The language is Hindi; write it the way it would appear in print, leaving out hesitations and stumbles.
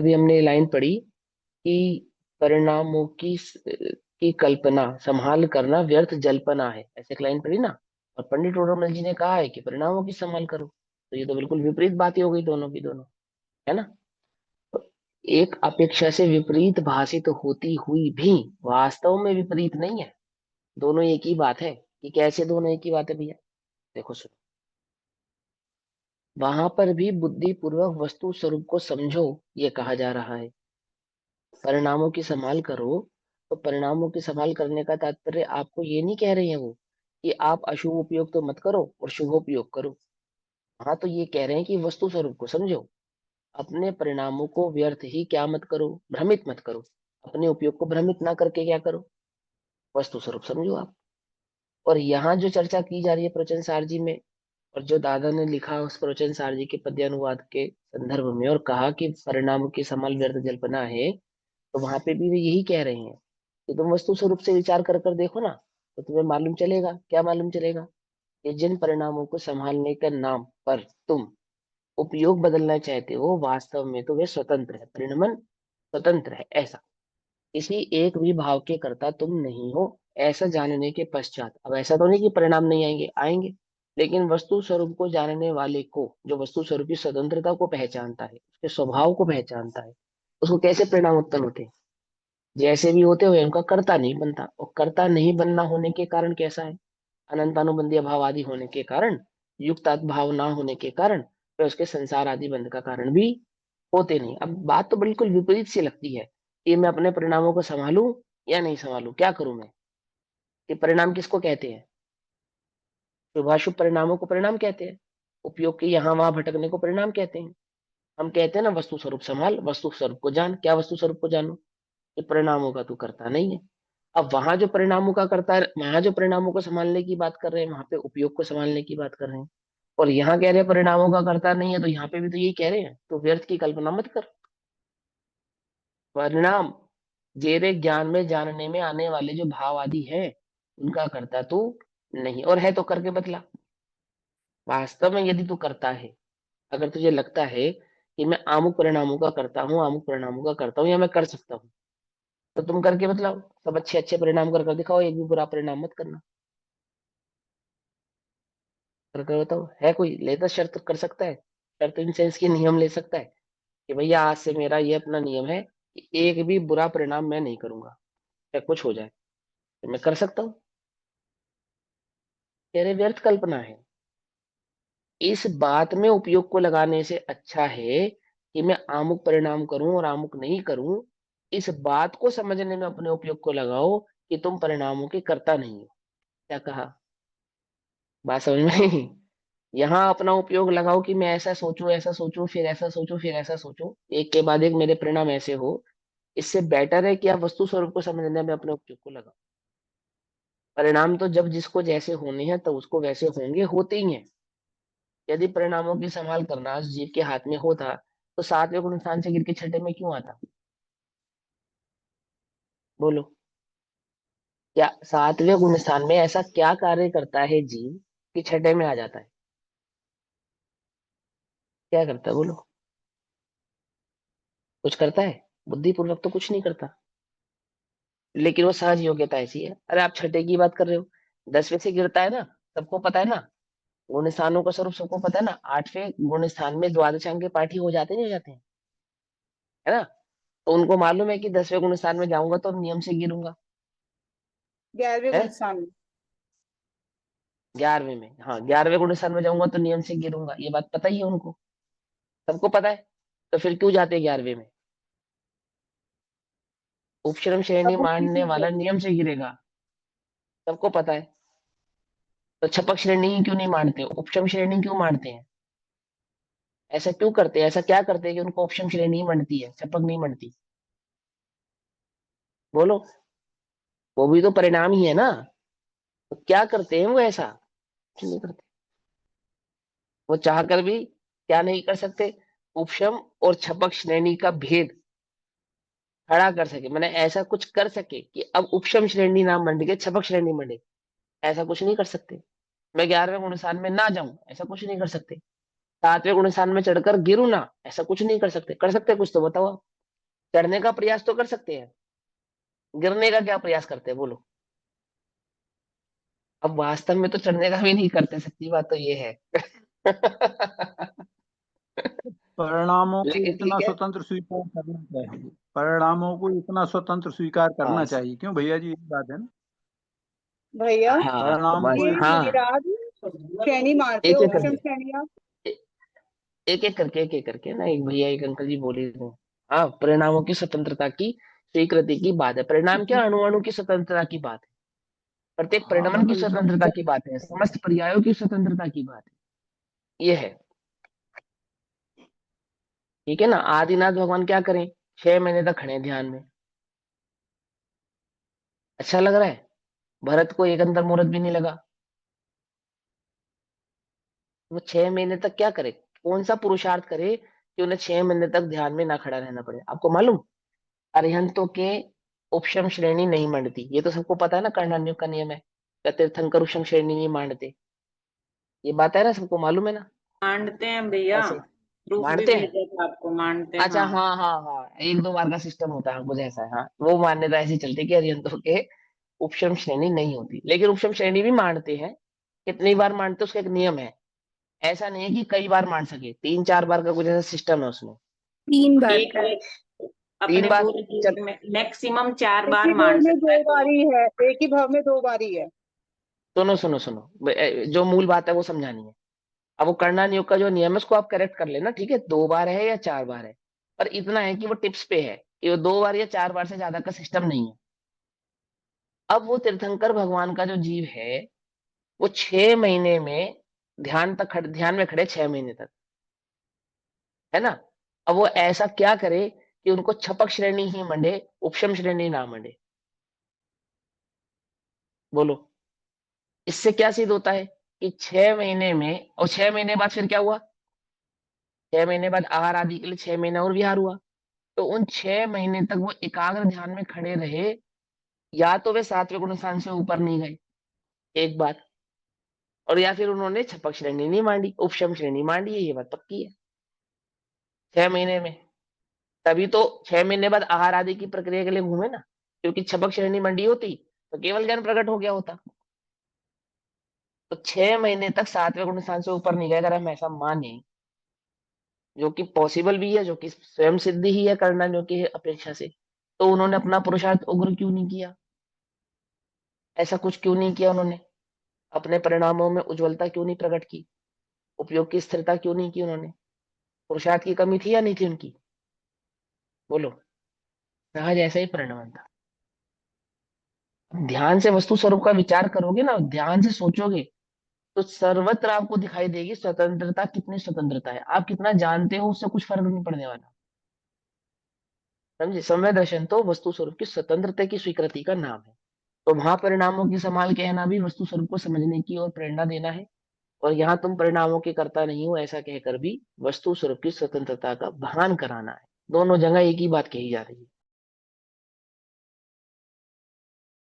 अभी हमने ये लाइन पढ़ी कि परिणामों की कल्पना संभाल करना व्यर्थ जल्पना है, ऐसे एक लाइन पढ़ी ना। और पंडित रघुराम जी ने कहा है कि परिणामों की संभाल करो, तो ये तो बिल्कुल विपरीत बात ही हो गई दोनों की दोनों, है ना। तो एक अपेक्षा से विपरीत भाषित तो होती हुई भी वास्तव में विपरीत नहीं है, दोनों एक ही बात है। कि कैसे दोनों एक ही बात है भैया, देखो सुनो। वहां पर भी बुद्धि पूर्वक वस्तु स्वरूप को समझो, ये कहा जा रहा है। परिणामों की संभाल करो, तो परिणामों की संभाल करने का तात्पर्य आपको ये नहीं कह रहे हैं वो कि आप अशुभ उपयोग तो मत करो और शुभ उपयोग करो। हाँ, तो ये कह रहे हैं कि वस्तु स्वरूप को समझो, अपने परिणामों को व्यर्थ ही क्या मत करो, भ्रमित मत करो। अपने उपयोग को भ्रमित ना करके क्या करो, वस्तु स्वरूप समझो आप। और यहाँ जो चर्चा की जा रही है प्रवचन सार जी में, और जो दादा ने लिखा उस प्रवचन सार जी के पद्यानुवाद के संदर्भ में, और कहा कि परिणाम की संभाल व्यर्थ जल्पना है, तो वहां पे भी वे यही कह रहे हैं कि तुम वस्तु स्वरूप से विचार कर कर देखो ना, तो तुम्हें मालूम चलेगा। क्या मालूम चलेगा? कि जिन परिणामों को संभालने के नाम पर तुम उपयोग बदलना चाहते हो, वास्तव में तो वे स्वतंत्र है, परिणमन स्वतंत्र है, ऐसा। किसी एक भी भाव के कर्ता तुम नहीं हो, ऐसा जानने के पश्चात, अब ऐसा तो नहीं कि परिणाम नहीं आएंगे, आएंगे। लेकिन वस्तु स्वरूप को जानने वाले को, जो वस्तु स्वरूप की स्वतंत्रता को पहचानता है, उसके स्वभाव को पहचानता है, उसको कैसे परिणाम उत्पन्न होते हैं? जैसे भी होते हुए उनका कर्ता नहीं बनता, और कर्ता नहीं बनना होने के कारण कैसा है? अनंतानुबंधी अभाव आदि होने के कारण, युक्त भाव ना होने के कारण, वे उसके संसार आदि बंध का कारण भी होते नहीं। अब बात तो बिल्कुल विपरीत सी लगती है कि मैं अपने परिणामों को संभालूं या नहीं संभालूं, क्या करूं मैं? कि परिणाम किसको कहते हैं? शुभाशुभ परिणामों को परिणाम कहते हैं, उपयोग के यहाँ वहां भटकने को परिणाम कहते हैं। हम कहते हैं ना, वस्तु स्वरूप संभाल, वस्तु स्वरूप को जान। क्या वस्तु स्वरूप को जानू? कि परिणामों का तू करता नहीं है। अब वहां जो परिणामों का करता है, वहां जो परिणामों को संभालने की बात कर रहे हैं, वहां पे उपयोग को संभालने की बात कर रहे हैं। और यहाँ कह रहे हैं परिणामों का करता नहीं है, तो यहाँ पे भी तो यही कह रहे हैं, तो व्यर्थ की कल्पना मत कर। परिणाम जेरे ज्ञान में जानने में आने वाले जो भाव आदि है, उनका करता तू नहीं, और है तो करके बतला। वास्तव में यदि तू करता है, अगर तुझे लगता है कि मैं अमुक परिणामों का करता हूँ, अमुक परिणामों का करता हूँ, या मैं कर सकता हूँ, तो तुम करके बतलाओ। सब अच्छे अच्छे परिणाम कर कर दिखाओ, एक भी बुरा परिणाम मत करना। कर कर बताओ, है कोई लेता शर्त कर सकता है? शर्त इन सेंस की नियम ले सकता है कि भैया आज से मेरा ये अपना नियम है कि एक भी बुरा परिणाम मैं नहीं करूंगा, चाहे कुछ हो जाए, तो मैं कर सकता हूँ? तेरे व्यर्थ कल्पना है। इस बात में उपयोग को लगाने से अच्छा है कि मैं आमुक परिणाम करूं और आमुक नहीं करूं, इस बात को समझने में अपने उपयोग को लगाओ कि तुम परिणामों के कर्ता नहीं हो। क्या कहा? बात समझ में आई? यहाँ अपना उपयोग लगाओ कि मैं ऐसा सोचूं, ऐसा सोचूं, फिर ऐसा सोचूं, फिर ऐसा सोचूं, एक के बाद एक मेरे परिणाम ऐसे हो। इससे बेटर है कि आप वस्तु स्वरूप को समझने में अपने उपयोग को लगाओ। परिणाम तो जब जिसको जैसे होने हैं तो उसको वैसे होंगे, होते ही हैं। यदि परिणामों की संभाल करना उस जीव के हाथ में होता, तो सातवें गुण स्थान से गिर के छठे में क्यों आता? बोलो। क्या सातवें गुण स्थान में ऐसा क्या कार्य करता है जीव कि छठे में आ जाता है? क्या करता है बोलो? कुछ करता है? बुद्धिपूर्वक तो कुछ नहीं करता, लेकिन वो सहज योग्यता ऐसी है। अरे आप छठे की बात कर रहे हो, 10वें से गिरता है ना, सबको पता है ना। गुण स्थानों का स्वरूप सबको पता है ना, 8वें गुण स्थान में द्वादशांग के पाठी हो जाते नहीं हो जाते हैं, है ना। तो उनको मालूम है कि 10वें गुण स्थान में जाऊंगा तो नियम से गिरूंगा। 11वें है गुण स्थान में। 11वें में, हाँ 11वें गुण स्थान में जाऊंगा तो नियम से गिरूंगा, ये बात पता ही है उनको, सबको पता है। तो फिर क्यों जाते हैं 11वें में? उपश्रम श्रेणी तब उसकी मानने सीख वाला होगी। नियम से गिरेगा, सबको पता है। तो छपक श्रेणी ही क्यों नहीं मानते, उपशम श्रेणी क्यों मानते हैं? ऐसा क्यों करते हैं? ऐसा क्या करते हैं कि उनको उपशम श्रेणी ही मनती है, छपक नहीं मनती? बोलो। वो भी तो परिणाम ही है ना। तो क्या करते हैं वो ऐसा? कुछ नहीं करते। वो चाहकर भी क्या नहीं कर सकते? उपशम और छपक श्रेणी का भेद खड़ा कर सके, मैंने ऐसा कुछ कर सके कि अब उपशम श्रेणी ना मंड के छपक श्रेणी मंडे, ऐसा कुछ नहीं कर सकते। मैं 11वें गुण स्थान में ना जाऊं, ऐसा कुछ नहीं कर सकते। 7वें गुण स्थान में चढ़कर गिरूं ना, ऐसा कुछ नहीं कर सकते। कर सकते कुछ तो बताओ आप। चढ़ने का प्रयास तो कर सकते हैं, गिरने का क्या प्रयास करते हैं बोलो। अब वास्तव में तो चढ़ने का भी नहीं करते, सच्ची बात तो ये है। परिणामों को लेकिन इतना ठीक है। स्वतंत्र स्वीकार करना चाहिए, परिणामों को इतना स्वतंत्र स्वीकार हाँ करना चाहिए, क्यों भैया जी, ये बात है ना। भैया हाँ परिणाम को ये हाँ, मेराज श्रेणी मारते एक हो, एक उपशम करके, श्रेणियां। एक एक करके ना, एक भैया एक अंकल जी बोले थे। हाँ, परिणामों की स्वतंत्रता की स्वीकृति की बात है। परिणाम क्या, अणु अणु की स्वतंत्रता की बात है। प्रत्येक हाँ परिणमन की मतलब इसका स्वतंत्रता की बात है, समस्त पर्यायों की स्वतंत्रता की बात है, ये है। ठीक है ना। आदिनाथ भगवान क्या करें, 6 महीने तक खड़े हैं ध्यान में। अच्छा लग रहा है। भरत को एक अंतर मुहूर्त भी नहीं लगा। वो 6 महीने तक क्या करे, कौन सा पुरुषार्थ करे कि उन्हें 6 महीने तक ध्यान में ना खड़ा रहना पड़े। आपको मालूम, अरिहंतों के उपशम श्रेणी नहीं मांडती, ये तो सबको पता है ना, कर्णान्यों का नियम है। या तीर्थंकर उपशम श्रेणी नहीं मांडते, ये बात है ना, सबको मालूम है ना। मानते हैं भैया, ऐसे प्रूफ भी मानते हैं। भेजा था आपको, मानते हैं अच्छा हाँ। हाँ हाँ हाँ, एक दो बार का सिस्टम होता है कुछ ऐसा है, हाँ वो मान्यता ऐसी चलती है कि अरिहंतों के उपशम श्रेणी नहीं होती, लेकिन उपशम श्रेणी भी मानते हैं। कितनी बार मानते हैं, उसका एक नियम है। ऐसा नहीं है कि कई बार मान सके, 3 4 बार का कुछ ऐसा सिस्टम है उसमें। 3 बार एक का। तीन अपने बार पूरे चल, जीवन में मैक्सिमम 4 बार एक ही भाव मान में सकता है दो कोई। बारी है, एक ही भाव में 2 बारी है। सुनो सुनो सुनो, जो मूल बात है वो समझानी है। अब वो करना नियोग का जो नियम है उसको आप करेक्ट कर लेना, ठीक है, 2 बार है या 4 बार है। पर इतना है कि वो टिप्स पे है कि वो 2 बार या 4 बार से ज्यादा का सिस्टम नहीं है। अब वो तीर्थंकर भगवान का जो जीव है, वो 6 महीने में ध्यान में खड़े 6 महीने तक, है ना। अब वो ऐसा क्या करे कि उनको छपक श्रेणी ही मंडे, उपशम श्रेणी ना मंडे, बोलो। इससे क्या सिद्ध होता है कि 6 महीने में, और 6 महीने बाद फिर क्या हुआ, 6 महीने बाद आहार आदि के लिए 6 महीने और विहार हुआ। तो उन 6 महीने तक वो एकाग्र ध्यान में खड़े रहे, या तो वे सात्विक गुण स्थान से ऊपर नहीं गए, एक बात, और या फिर उन्होंने छपक श्रेणी नहीं मांडी, उपशम श्रेणी मांडी है, ये बात पक्की है। 6 महीने में, तभी तो 6 महीने बाद आहार आदि की प्रक्रिया के लिए घूमे ना, क्योंकि छपक श्रेणी मंडी होती तो केवल ज्ञान प्रकट हो गया होता। तो 6 महीने तक सातवें गुण स्थान से ऊपर नहीं गए, अगर हम ऐसा माने, जो कि पॉसिबल भी है, जो कि स्वयं सिद्धि ही है करना, जो कि अपेक्षा से, तो उन्होंने अपना पुरुषार्थ उग्र क्यों नहीं किया, ऐसा कुछ क्यों नहीं किया उन्होंने, अपने परिणामों में उज्ज्वलता क्यों नहीं प्रकट की, उपयोग की स्थिरता क्यों नहीं की उन्होंने। पुरुषार्थ की कमी थी या नहीं थी उनकी, बोलो। सहज ऐसा ही परिणाम था। ध्यान से वस्तु स्वरूप का विचार करोगे ना, ध्यान से सोचोगे, तो सर्वत्र आपको दिखाई देगी स्वतंत्रता, कितनी स्वतंत्रता है, आप कितना जानते हो उससे कुछ फर्क नहीं पड़ने वाला। समझे, समय दर्शन तो वस्तु स्वरूप की स्वतंत्रता की स्वीकृति का नाम है। तो वहां परिणामों की संभाल कहना भी वस्तु स्वरूप को समझने की और प्रेरणा देना है। और यहाँ तुम परिणामों के कर्ता नहीं हो ऐसा कहकर भी वस्तु स्वरूप की स्वतंत्रता का भान कराना है। दोनों जगह एक ही बात कही जा रही है।